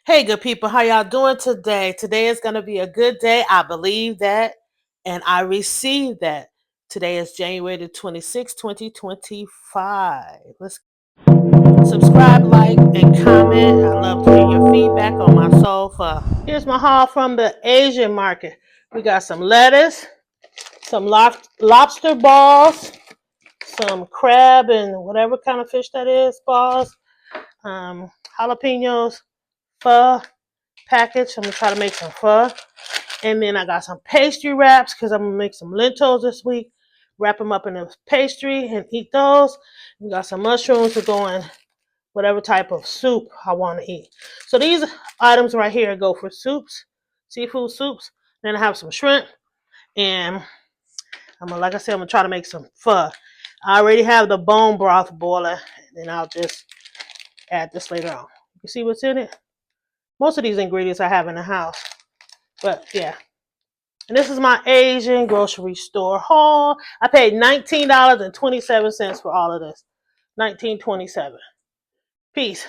Hey, good people, how y'all doing today? Today is going to be a good day. I believe that, and I receive that. Today is January the 26th, 2025. Let's subscribe, like, and comment. I love to hear your feedback on my sofa. Here's my haul from the Asian market. We got some lettuce, some lobster balls, some crab and whatever kind of fish that is, balls, jalapenos, pho package. I'm gonna try to make some pho. And then I got some pastry wraps because I'm gonna make some lentils this week. Wrap them up in a pastry and eat those. We got some mushrooms to go in whatever type of soup I want to eat. So these items right here go for soups, seafood soups. Then I have some shrimp, and like I said, I'm gonna try to make some pho. I already have the bone broth boiler, and then I'll just add this later on. You see what's in it? Most of these ingredients I have in the house, but yeah. And this is my Asian grocery store haul. I paid $19.27 for all of this. $19.27. Peace.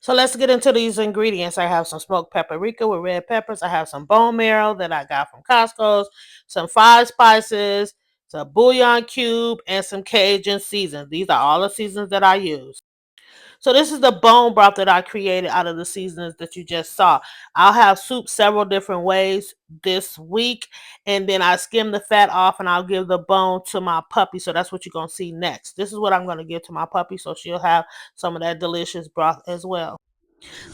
So let's get into these ingredients. I have some smoked paprika with red peppers. I have some bone marrow that I got from Costco's, some five spices, some bouillon cube, and some Cajun seasons. These are all the seasons that I use. So this is the bone broth that I created out of the seasonings that you just saw. I'll have soup several different ways this week, and then I skim the fat off and I'll give the bone to my puppy. So that's what you're going to see next. This is what I'm going to give to my puppy, so she'll have some of that delicious broth as well.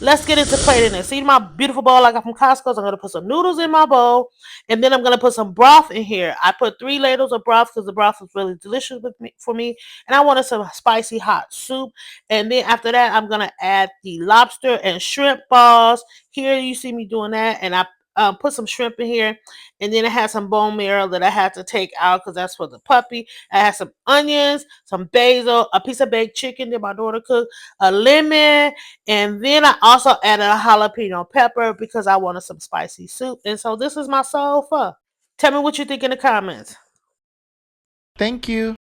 Let's get into plating it. See my beautiful bowl I got from Costco? I'm going to put some noodles in my bowl, and then I'm going to put some broth in here. I put 3 ladles of broth because the broth is really delicious for me, and I wanted some spicy hot soup. And then after that, I'm going to add the lobster and shrimp balls. Here you see me doing that, and I put some shrimp in here, and then it had some bone marrow that I had to take out because that's for the puppy. I had some onions, some basil, a piece of baked chicken that my daughter cooked, a lemon, and then I also added a jalapeno pepper because I wanted some spicy soup. And so this is my soul pho. Tell me what you think in the comments. Thank you.